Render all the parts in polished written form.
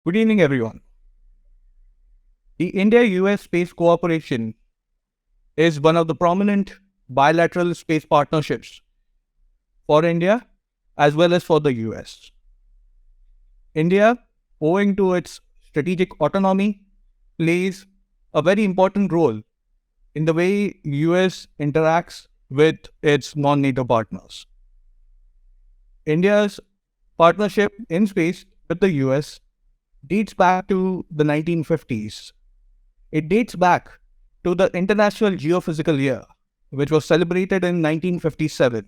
Good evening, everyone. The India-US space cooperation is one of the prominent bilateral space partnerships for India as well as for the US. India, owing to its strategic autonomy, plays a very important role in the way US interacts with its non-NATO partners. India's partnership in space with the US dates back to the 1950s. It dates back to the International Geophysical Year, which was celebrated in 1957.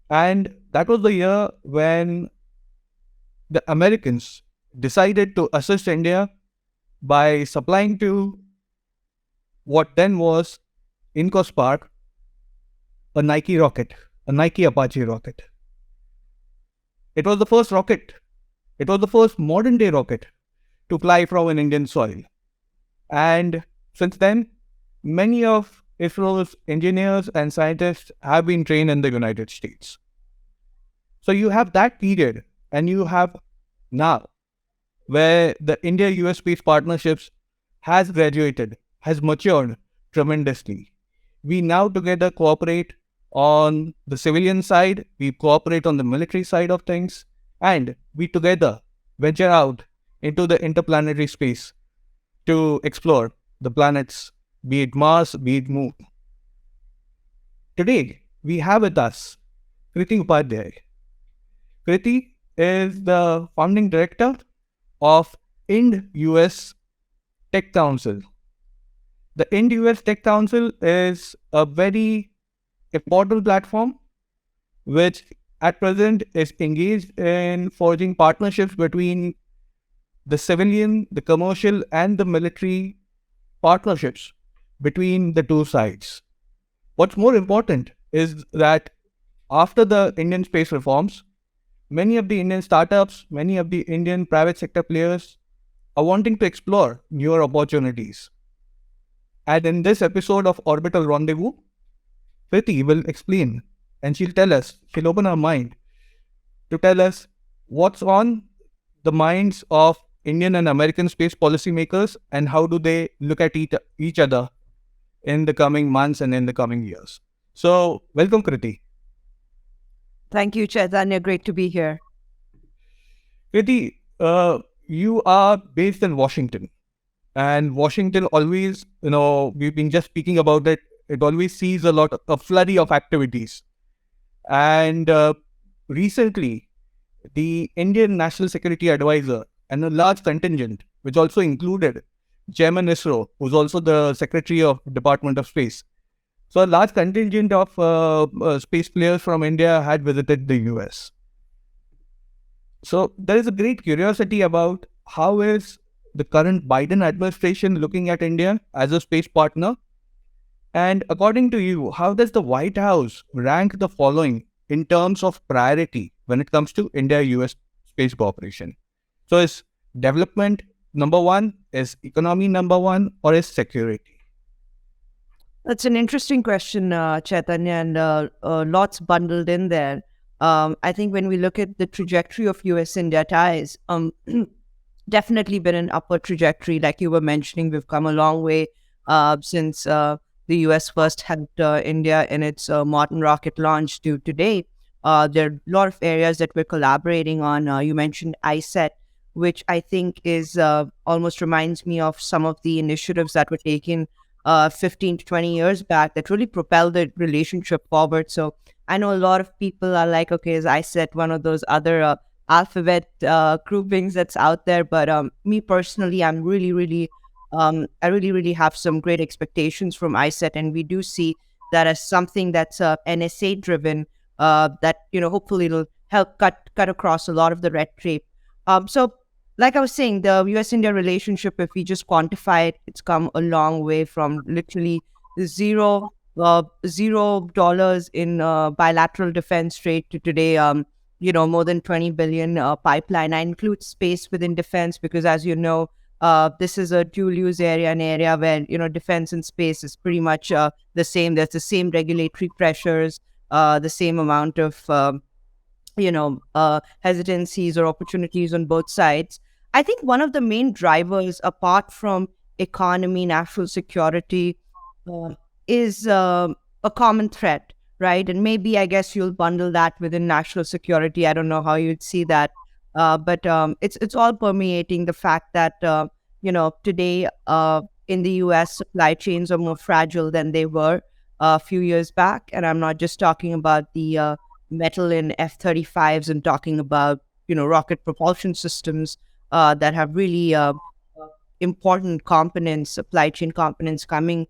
And that was the year when the Americans decided to assist India by supplying to what then was IncoSpark a Nike rocket, a Nike Apache rocket. It was the first rocket. It was the first modern day rocket to fly from an Indian soil. And since then, many of ISRO's engineers and scientists have been trained in the United States. So you have that period, and you have now where the India-US space partnerships has graduated, has matured tremendously. We now together cooperate on the civilian side, we cooperate on the military side of things, and we together venture out into the interplanetary space to explore the planets, be it Mars, be it Moon. Today, we have with us Kriti Upadhyaya. Kriti is the founding director of IndUS Tech Council. The IndUS Tech Council is a very important platform which at present is engaged in forging partnerships between the civilian, the commercial, and the military partnerships between the two sides. What's more important is that after the Indian space reforms, many of the Indian startups, many of the Indian private sector players are wanting to explore newer opportunities. And in this episode of Orbital Rendezvous, Kriti will explain and she'll open her mind to tell us what's on the minds of Indian and American space policymakers and how do they look at each other in the coming months and in the coming years. So, welcome, Kriti. Thank you, Chaitanya. Great to be here. Kriti, you are based in Washington, and Washington always, we've been just speaking about it. It always sees a flurry of activities, and recently, the Indian National Security Advisor and a large contingent, which also included Chairman ISRO, who's also the Secretary of Department of Space. So a large contingent of space players from India had visited the US. So there is a great curiosity about how is the current Biden administration looking at India as a space partner? And according to you, how does the White House rank the following in terms of priority when it comes to India-US space cooperation? So is development number one, is economy number one, or is security? That's an interesting question, Chaitanya, and lots bundled in there. I think when we look at the trajectory of U.S. India ties, definitely been an upward trajectory. Like you were mentioning, we've come a long way since the U.S. first helped India in its modern rocket launch to today. There are a lot of areas that we're collaborating on. You mentioned iCET, which I think is almost reminds me of some of the initiatives that were taken 15 to 20 years back that really propelled the relationship forward. So I know a lot of people are like, okay, as I said, one of those other alphabet groupings that's out there. But me personally, I really have some great expectations from iCET. And we do see that as something that's NSA driven, that, hopefully it'll help cut across a lot of the red tape. So like I was saying, the US-India relationship, if we just quantify it, it's come a long way from literally $0 in bilateral defense trade to today, more than 20 billion pipeline. I include space within defense because, as you know, this is a dual-use area, an area where, defense and space is pretty much the same. There's the same regulatory pressures, the same amount of hesitancies or opportunities on both sides. I think one of the main drivers, apart from economy, national security, uh, is a common threat, right? And maybe I guess you'll bundle that within national security. I don't know how you'd see that, but it's all permeating the fact that today in the U.S. supply chains are more fragile than they were a few years back, and I'm not just talking about the metal in F-35s and talking about rocket propulsion systems that have really important components, supply chain components coming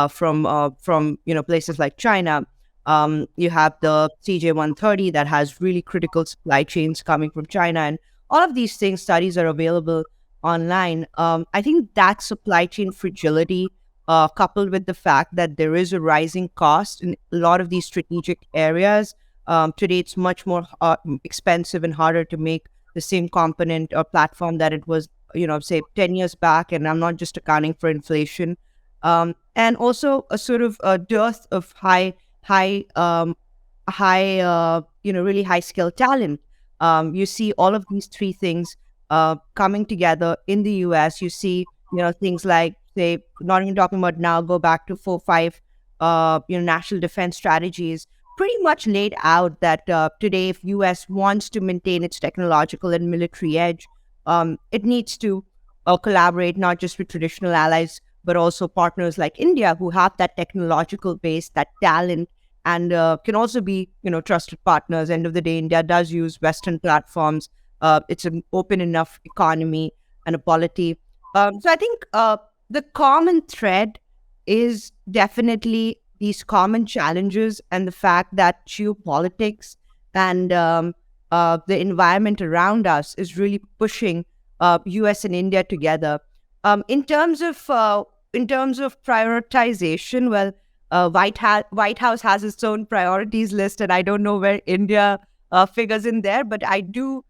from places like China. You have the CJ-130 that has really critical supply chains coming from China, and all of these things studies are available online. I think that supply chain fragility, coupled with the fact that there is a rising cost in a lot of these strategic areas. Today, it's much more expensive and harder to make the same component or platform that it was, say 10 years back. And I'm not just accounting for inflation. And also a sort of a dearth of high, really high skill talent. You see all of these three things coming together in the US. You see, things like, say, not even talking about now, go back to 4, 5, national defense strategies pretty much laid out that today, if US wants to maintain its technological and military edge, it needs to collaborate not just with traditional allies, but also partners like India who have that technological base, that talent, and can also be, trusted partners. End of the day, India does use Western platforms. It's an open enough economy and a polity. So I think the common thread is definitely these common challenges and the fact that geopolitics and the environment around us is really pushing U.S. and India together. In terms of prioritization, well, White House has its own priorities list, and I don't know where India figures in there, but I do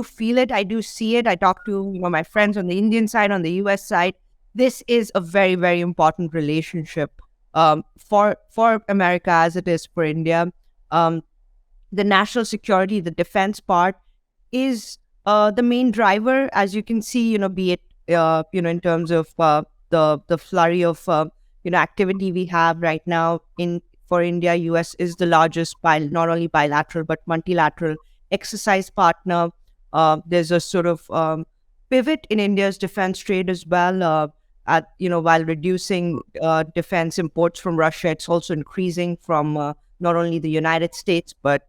feel it, I do see it. I talk to my friends on the Indian side, on the U.S. side. This is a very, very important relationship for America as it is for India. The national security, the defense part is the main driver, as you can see. Be it in terms of the flurry of activity we have right now in for India. U.S. is the largest not only bilateral but multilateral exercise partner. There's a sort of pivot in India's defense trade as well. While reducing defense imports from Russia, it's also increasing from not only the United States but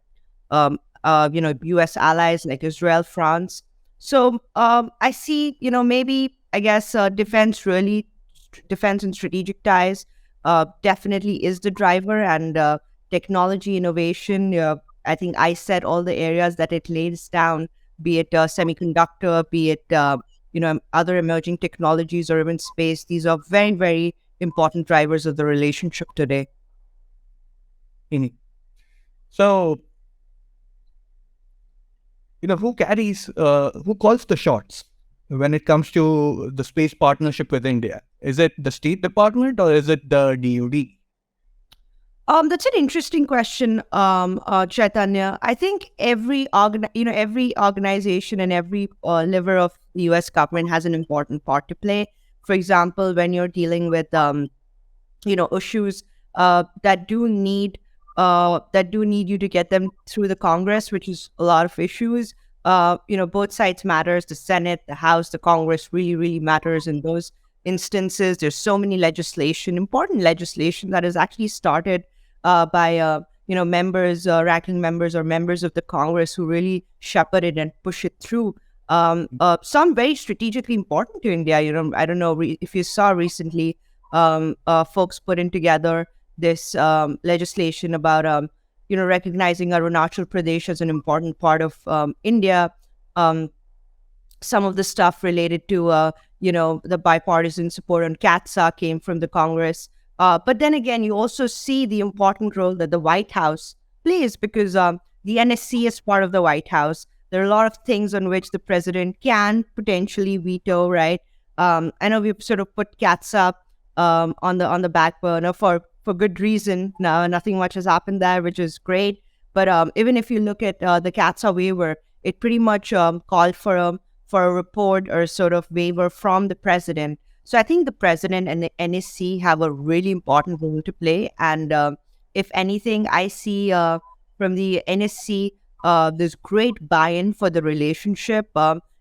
U.S. allies like Israel, France. So I see, maybe I guess defense and strategic ties definitely is the driver, and technology innovation. I think iCET, all the areas that it lays down, be it semiconductor, be it other emerging technologies or even space. These are very, very important drivers of the relationship today. Mhm. So, who calls the shots when it comes to the space partnership with India? Is it the State Department or is it the DoD? That's an interesting question, Chaitanya. I think every organization and every lever of the U.S. government has an important part to play. For example, when you're dealing with issues that do need you to get them through the Congress, which is a lot of issues. Both sides matters. The Senate, the House, the Congress really, really matters in those instances. There's so many important legislation that is actually started by members, ranking members, or members of the Congress who really shepherd it and push it through. Some very strategically important to India. I don't know if you saw recently, folks putting together this legislation about recognizing Arunachal Pradesh as an important part of India. Some of the stuff related to the bipartisan support on CATSA came from the Congress. But then again, you also see the important role that the White House plays, because the NSC is part of the White House. There are a lot of things on which the president can potentially veto, right? I know we've sort of put CATSA on the back burner for good reason. Now, nothing much has happened there, which is great. But even if you look at the CATSA waiver, it pretty much called for for a report or sort of waiver from the president. So I think the president and the NSC have a really important role to play. And if anything, I see from the NSC this great buy-in for the relationship.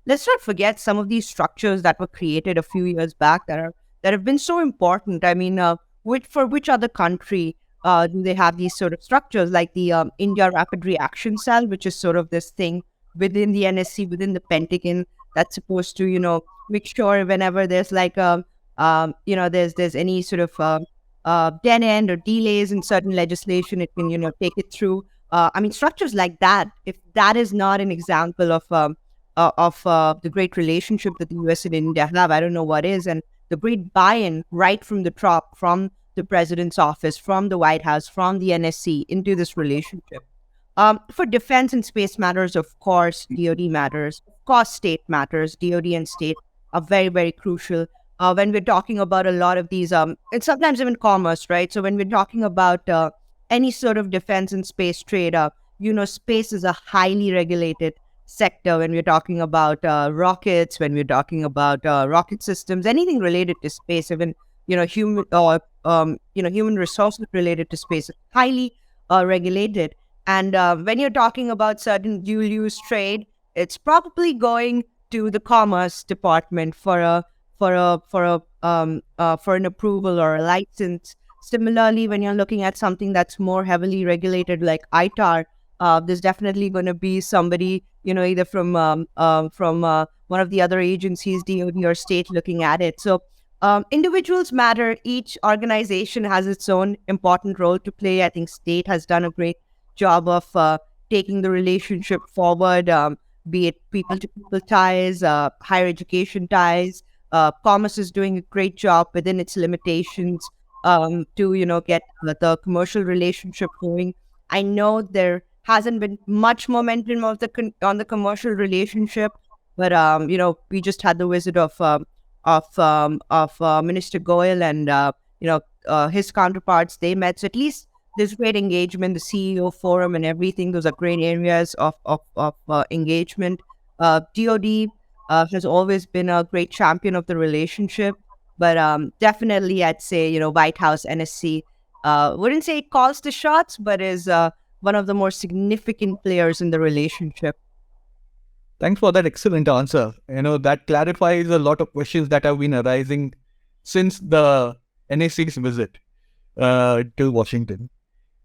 Let's not forget some of these structures that were created a few years back that have been so important. I mean, which other country do they have these sort of structures, like the India Rapid Reaction Cell, which is sort of this thing within the NSC, within the Pentagon, that's supposed to, make sure whenever there's like there's any sort of dead end or delays in certain legislation, it can take it through. I mean, structures like that. If that is not an example of the great relationship that the U.S. and India have, I don't know what is. And the great buy-in right from the top, from the president's office, from the White House, from the NSC into this relationship. For defense and space matters, of course, DoD matters. Of course, state matters. DoD and state are very, very crucial. When we're talking about a lot of these, and sometimes even commerce, right? So when we're talking about any sort of defense and space trade, space is a highly regulated sector. When we're talking about rockets, when we're talking about rocket systems, anything related to space, even human or human resources related to space, is highly regulated. And when you're talking about certain dual use trade, it's probably going to the Commerce Department for an approval or a license. Similarly, when you're looking at something that's more heavily regulated like ITAR, there's definitely going to be somebody, either from one of the other agencies, DoD or state, looking at it. So individuals matter. Each organization has its own important role to play. I think state has done a great job of taking the relationship forward, be it people to people ties, higher education ties. Commerce is doing a great job within its limitations to get the commercial relationship going. I know there hasn't been much momentum on the commercial relationship, but we just had the visit of Minister Goyal and his counterparts. They met, so at least there's great engagement. The CEO forum and everything; those are great areas of engagement. DoD has always been a great champion of the relationship, but definitely I'd say White House, NSC. Wouldn't say it calls the shots, but is one of the more significant players in the relationship. Thanks for that excellent answer. That clarifies a lot of questions that have been arising since the NAC's visit to Washington.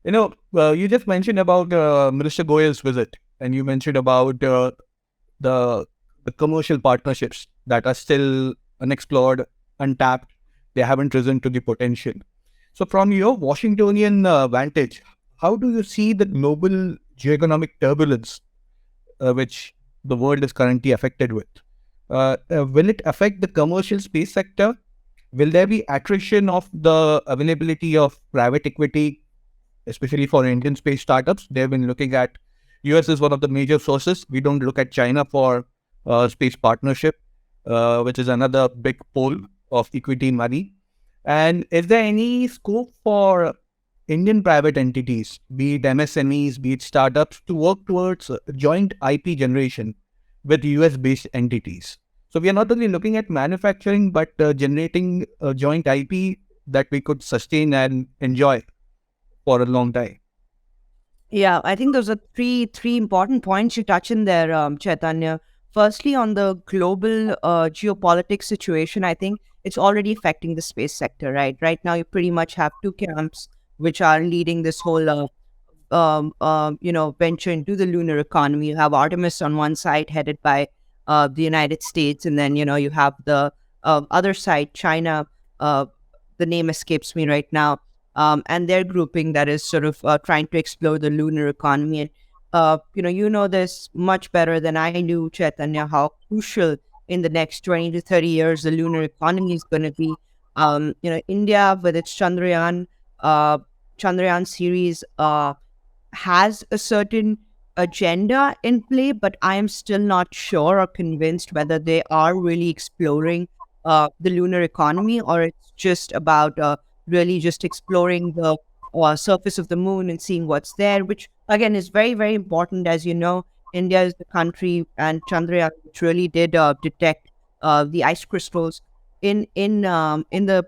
You just mentioned about Minister Goyal's visit, and you mentioned about the commercial partnerships that are still unexplored, untapped. They haven't risen to the potential. So from your Washingtonian vantage, how do you see the global geoeconomic turbulence which the world is currently affected with? Will it affect the commercial space sector? Will there be attrition of the availability of private equity, especially for Indian space startups? They've been looking at US is one of the major sources. We don't look at China for space partnership, which is another big pool of equity money. And is there any scope for Indian private entities, be it MSMEs, be it startups, to work towards joint IP generation with US-based entities? So we are not only looking at manufacturing, but generating a joint IP that we could sustain and enjoy for a long time. Yeah, I think those are three important points you touch in there, Chaitanya. Firstly, on the global geopolitics situation, I think it's already affecting the space sector, right? Right now, you pretty much have two camps which are leading this whole venture into the lunar economy. You have Artemis on one side, headed by the United States, and then you have the other side, China. The name escapes me right now, and their grouping that is sort of trying to explore the lunar economy. And you know this much better than I do, Chaitanya, how crucial in the next 20 to 30 years the lunar economy is going to be. India with its Chandrayaan series has a certain agenda in play, but I am still not sure or convinced whether they are really exploring the lunar economy, or it's just about really just exploring the surface of the moon and seeing what's there, which again is very, very important. As you know, India is the country, and Chandrayaan, which really did detect the ice crystals in the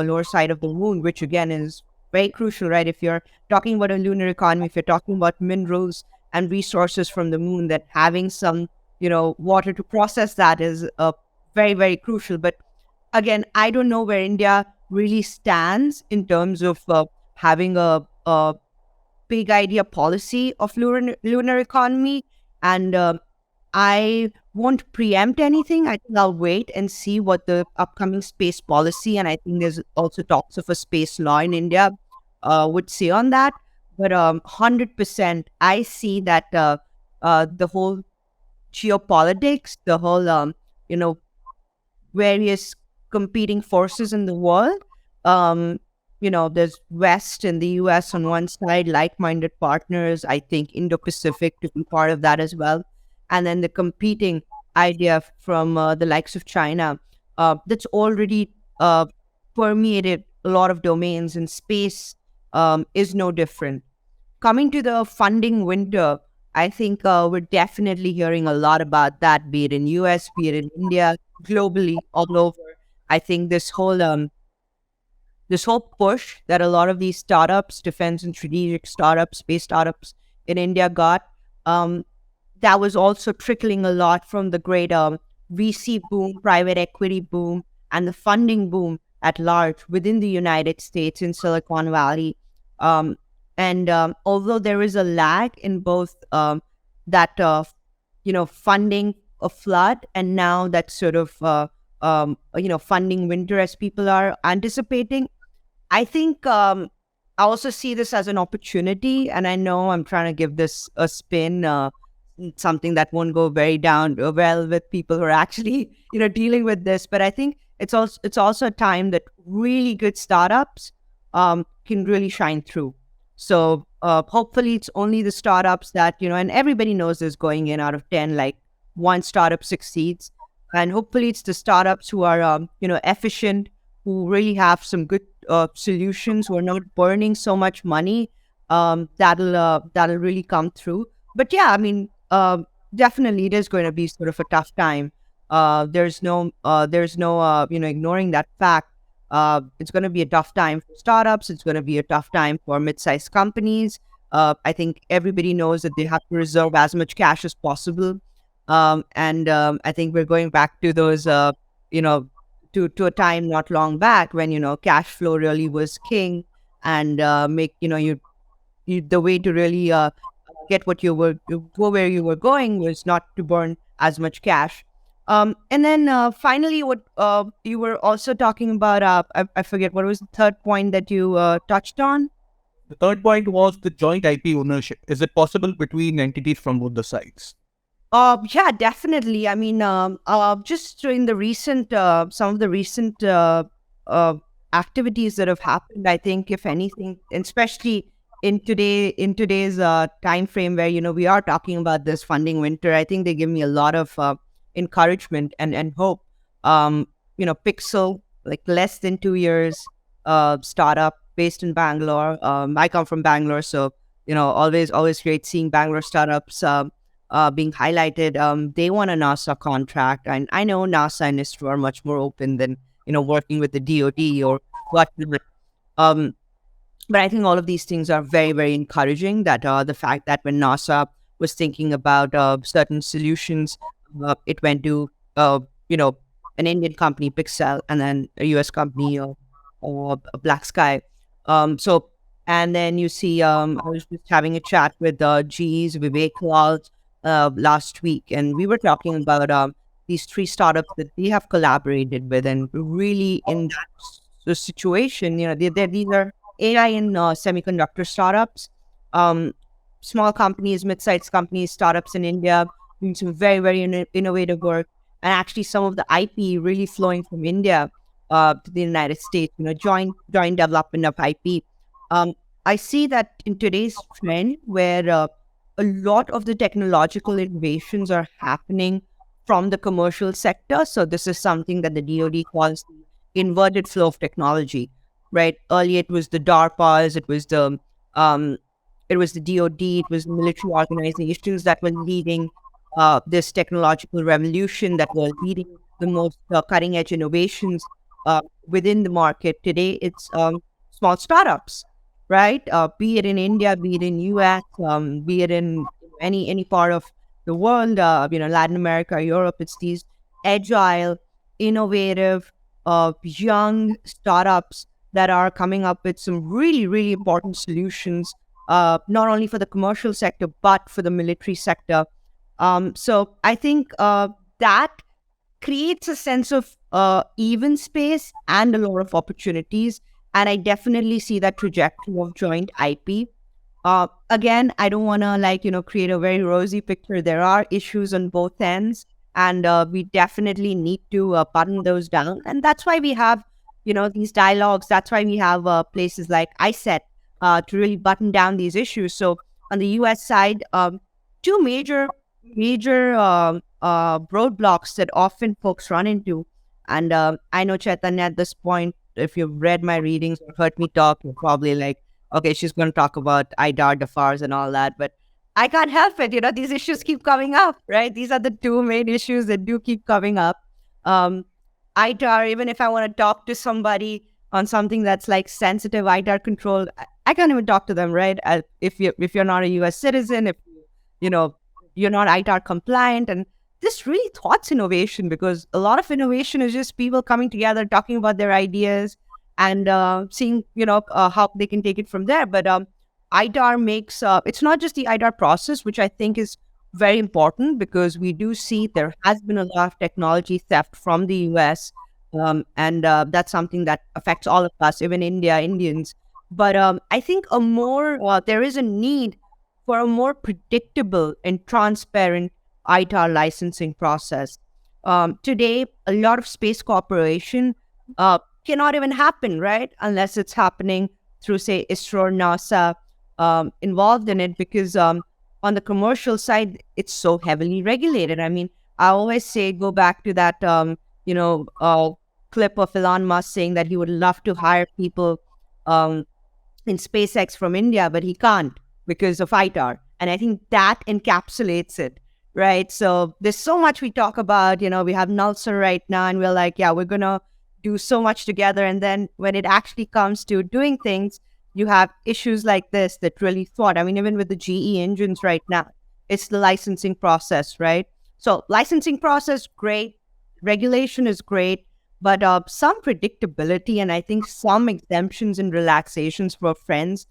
lower side of the moon, which again is very crucial, right? If you're talking about a lunar economy, if you're talking about minerals and resources from the moon, that having some water to process that is very, very crucial. But again, I don't know where India really stands in terms of having a big idea policy of lunar economy. And I won't preempt anything. I think I'll wait and see what the upcoming space policy, and I think there's also talks of a space law in India, would say on that. But 100%, I see that the whole geopolitics, the whole, you know, various competing forces in the world. There's West and the US on one side, like-minded partners. I think Indo-Pacific to be part of that as well, and then the competing idea from the likes of China, that's already permeated a lot of domains, and space is no different. Coming to the funding winter, I think we're definitely hearing a lot about that, be it in US, be it in India, globally, all over. I think this whole push that a lot of these startups, defense and strategic startups, space startups in India got, um, that was also trickling a lot from the great VC boom, private equity boom, and the funding boom at large within the United States in Silicon Valley. Um, and although there is a lag in both that, funding a flood, and now that sort of, funding winter as people are anticipating, I think I also see this as an opportunity, and I know I'm trying to give this a spin, something that won't go very down well with people who are actually, dealing with this. But I think it's also a time that really good startups can really shine through. So hopefully, it's only the startups that and everybody knows this going in out of 10, like one startup succeeds, and hopefully it's the startups who are efficient, who really have some good solutions, who are not burning so much money, that'll really come through. But yeah, I mean, definitely it is going to be sort of a tough time. There's no ignoring that fact. It's going to be a tough time for startups. It's going to be a tough time for mid-sized companies. I think everybody knows that they have to reserve as much cash as possible. And I think we're going back to those, you know, to a time not long back when cash flow really was king, and make you the way to really get what you were go where you were going was not to burn as much cash. And then finally, what you were also talking about, I forget what was the third point that you touched on. The third point was the joint IP ownership. Is it possible between entities from both the sides? Yeah, definitely. I mean, just in the recent, some of the recent uh, activities that have happened, I think, if anything, and especially in today's time frame where we are talking about this funding winter, I think they give me a lot of encouragement and hope. Pixel, like less than 2 years, startup based in Bangalore. I come from Bangalore, so always great seeing Bangalore startups being highlighted. They won a NASA contract, and I know NASA and ISRO are much more open than working with the DoD or what. Um, but I think all of these things are very, very encouraging. That the fact that when NASA was thinking about certain solutions, it went to you know an Indian company, Pixel, and then a US company, or a Black Sky. So, and then you see, I was just having a chat with GE's Vivek Lal last week, and we were talking about these three startups that we have collaborated with, and really in the situation, these are AI and semiconductor startups, um, small companies, mid-sized companies, startups in India doing some very, very innovative work, and actually some of the IP really flowing from India to the United States. Joint development of IP. Um, I see that in today's trend, where a lot of the technological innovations are happening from the commercial sector. So this is something that the DoD calls the inverted flow of technology, right? Earlier it was the DARPAs, it was the um, it was the DoD, it was military organizations that were leading this technological revolution, that were leading the most cutting edge innovations within the market. Today, it's small startups, right? Be it in India, be it in US, be it in any part of the world, Latin America, Europe. It's these agile, innovative, young startups that are coming up with some really, really important solutions, not only for the commercial sector, but for the military sector. So I think that creates a sense of even space and a lot of opportunities. And I definitely see that trajectory of joint IP. Again, I don't want to create a very rosy picture. There are issues on both ends, and we definitely need to button those down. And that's why we have, these dialogues. That's why we have places like iCET to really button down these issues. So on the U.S. side, two major roadblocks that often folks run into, and I know Chaitanya at this point, if you've read my readings or heard me talk, you're probably like, okay, she's going to talk about IDAR, DFARS, and all that. But I can't help it. These issues keep coming up, right? These are the two main issues that do keep coming up. Um, IDAR, even if I want to talk to somebody on something that's like sensitive IDAR control, I can't even talk to them, right? If you're not a U.S. citizen, if you know you're not IDAR compliant, and this really thoughts innovation, because a lot of innovation is just people coming together, talking about their ideas, and seeing how they can take it from there. But IDAR makes it's not just the IDAR process, which I think is very important, because we do see there has been a lot of technology theft from the US, and that's something that affects all of us, even Indians. But I think there is a need for a more predictable and transparent ITAR licensing process. Today, a lot of space cooperation cannot even happen, right? Unless it's happening through, say, ISRO or NASA involved in it, because on the commercial side, it's so heavily regulated. I mean, I always say, go back to that, clip of Elon Musk saying that he would love to hire people um, in SpaceX from India, but he can't because of ITAR. And I think that encapsulates it, right? So there's so much we talk about. We have NULSA right now, and we're like, yeah, we're going to do so much together. And then when it actually comes to doing things, you have issues like this that really thwart. I mean, even with the GE engines right now, it's the licensing process, right? So licensing process, great. Regulation is great. But some predictability, and I think some exemptions and relaxations for friends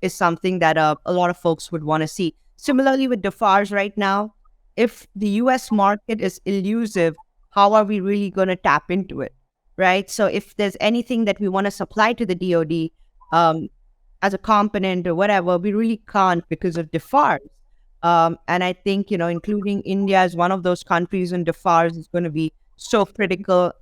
is something that a lot of folks would want to see. Similarly with DFARS right now, if the US market is elusive, how are we really going to tap into it, right? So if there's anything that we want to supply to the DoD as a component or whatever, we really can't because of DFARS. And I think, including India as one of those countries in DFARS is going to be so critical.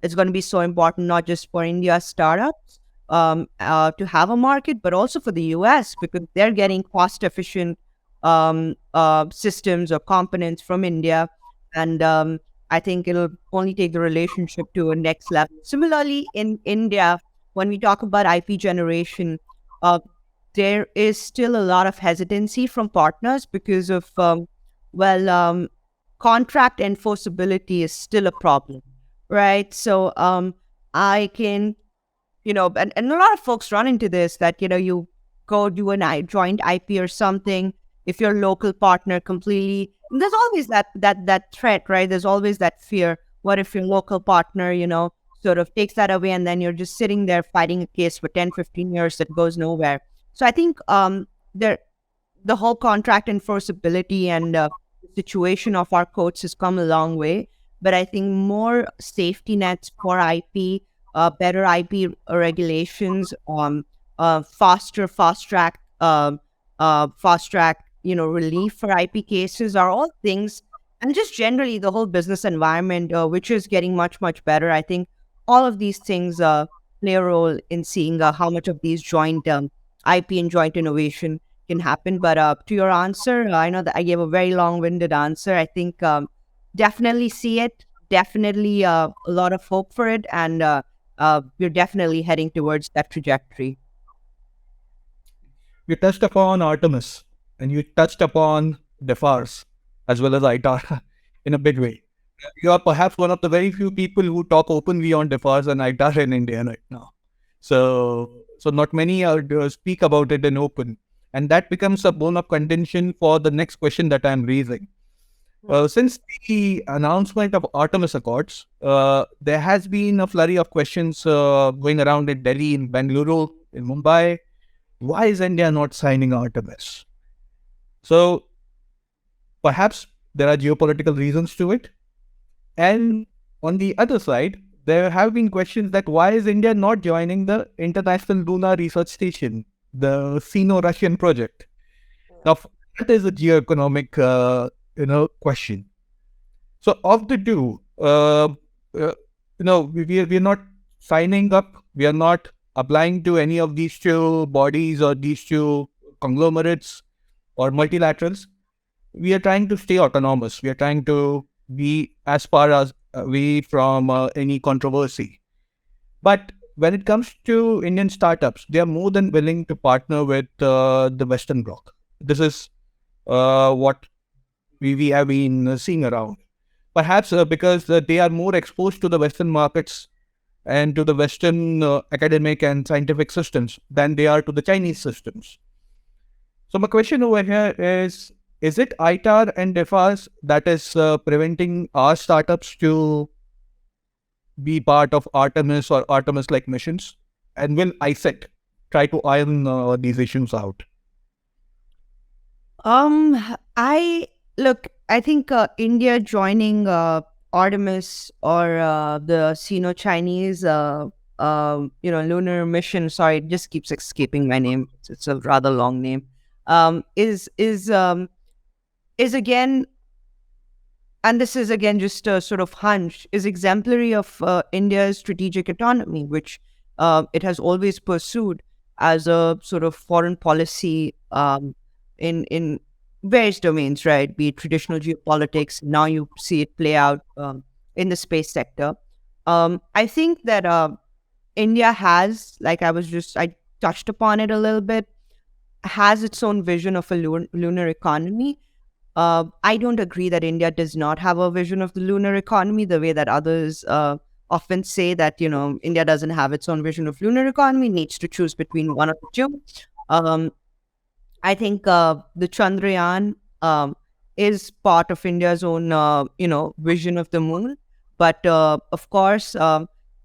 It's going to be so important, not just for India startups to have a market, but also for the US, because they're getting cost efficient systems or components from India. And I think it'll only take the relationship to a next level. Similarly, in India, when we talk about IP generation, there is still a lot of hesitancy from partners because of, contract enforceability is still a problem, right? So I can, and a lot of folks run into this, that, you go do joint IP or something, if your local partner completely, there's always that threat, right? There's always that fear. What if your local partner, sort of takes that away, and then you're just sitting there fighting a case for 10, 15 years that goes nowhere. So I think the whole contract enforceability and situation of our courts has come a long way. But I think more safety nets for IP, better IP regulations, fast track, relief for IP cases are all things, and just generally the whole business environment, which is getting much, much better. I think all of these things play a role in seeing how much of these joint IP and joint innovation can happen. But to your answer, I know that I gave a very long-winded answer. I think definitely see it, definitely a lot of hope for it, and we're definitely heading towards that trajectory. You touched upon Artemis and you touched upon DEFARS as well as ITAR in a big way. You are perhaps one of the very few people who talk openly on DEFARS and ITAR in India right now. So not many speak about it in open. And that becomes a bone of contention for the next question that I'm raising. Since the announcement of Artemis Accords, there has been a flurry of questions going around in Delhi, in Bengaluru, in Mumbai. Why is India not signing Artemis? So perhaps there are geopolitical reasons to it. And on the other side, there have been questions that why is India not joining the International Lunar Research Station, the Sino-Russian project? Now, that is a geoeconomic, question. So, of the two, we are not signing up. We are not applying to any of these two bodies or these two conglomerates or multilaterals. We are trying to stay autonomous. We are trying to be as far as away from any controversy. But when it comes to Indian startups, they are more than willing to partner with the Western bloc. This is what we have been seeing around. Perhaps because they are more exposed to the Western markets and to the Western academic and scientific systems than they are to the Chinese systems. So my question over here is it ITAR and DEFAS that is preventing our startups to be part of Artemis or Artemis-like missions? And will iCET try to iron these issues out? I look. I think India joining Artemis or the Sino-Chinese, lunar mission. Sorry, it just keeps escaping my name. It's a rather long name. Is again, and this is again just a sort of hunch, is exemplary of India's strategic autonomy, which it has always pursued as a sort of foreign policy in various domains, right? Be it traditional geopolitics. Now you see it play out in the space sector. I think that India has, like I touched upon it a little bit, has its own vision of a lunar economy. I don't agree that India does not have a vision of the lunar economy the way that others often say that, India doesn't have its own vision of lunar economy, needs to choose between one of the two. I think the Chandrayaan is part of India's own, vision of the moon. But of course,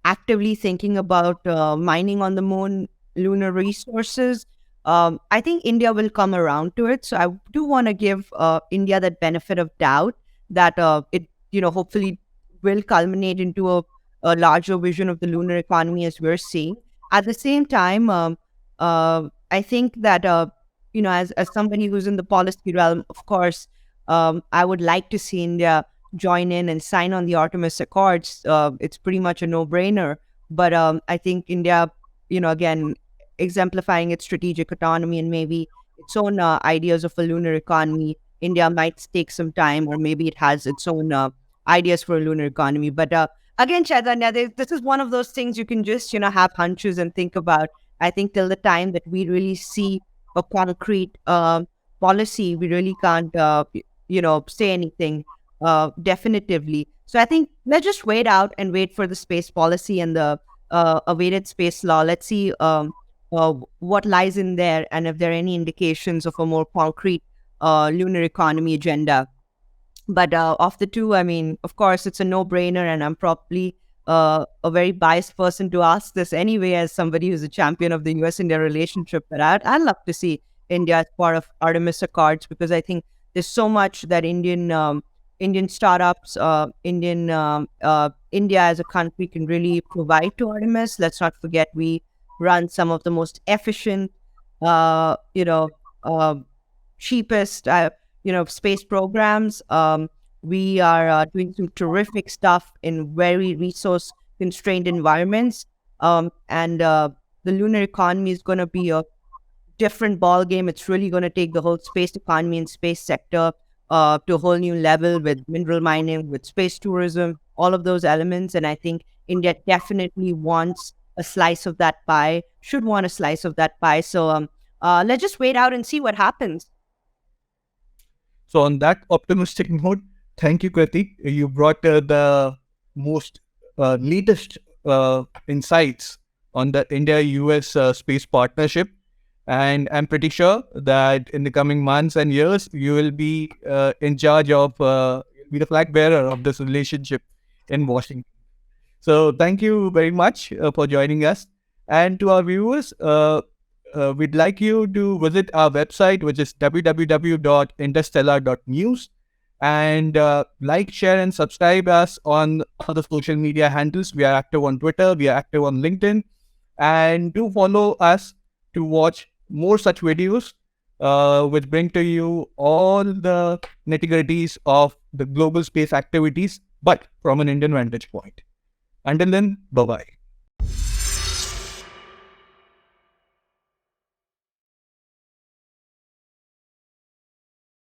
actively thinking about mining on the moon, lunar resources, I think India will come around to it. So I do want to give India that benefit of doubt that it, hopefully will culminate into a larger vision of the lunar economy as we're seeing. At the same time, I think that, as somebody who's in the policy realm, of course, I would like to see India join in and sign on the Artemis Accords. It's pretty much a no-brainer. But I think India, again, exemplifying its strategic autonomy and maybe its own ideas of a lunar economy, India might take some time, or maybe it has its own ideas for a lunar economy. But again, Chaitanya, this is one of those things you can just, have hunches and think about. I think till the time that we really see a concrete policy, we really can't, say anything definitively. So I think let's just wait out and wait for the space policy and the awaited space law. Let's see what lies in there, and if there are any indications of a more concrete lunar economy agenda. But of the two, I mean, of course, it's a no-brainer, and I'm probably a very biased person to ask this anyway, as somebody who's a champion of the U.S. India relationship. But I'd love to see India as part of Artemis Accords, because I think there's so much that Indian startups, India as a country can really provide to Artemis. Let's not forget we run some of the most efficient, cheapest, space programs. We are doing some terrific stuff in very resource constrained environments. And the lunar economy is going to be a different ball game. It's really going to take the whole space economy and space sector to a whole new level, with mineral mining, with space tourism, all of those elements. And I think India definitely wants a slice of that pie, should want a slice of that pie. So let's just wait out and see what happens. So on that optimistic note, thank you, Kriti. You brought the most latest insights on the India-US space partnership. And I'm pretty sure that in the coming months and years, you will be in charge of, be the flag bearer of this relationship in Washington. So thank you very much for joining us. And to our viewers, we'd like you to visit our website, which is www.interstellar.news, and like, share, and subscribe us on other social media handles. We are active on Twitter, we are active on LinkedIn, and do follow us to watch more such videos, which bring to you all the nitty-gritties of the global space activities, but from an Indian vantage point. Until then, bye-bye.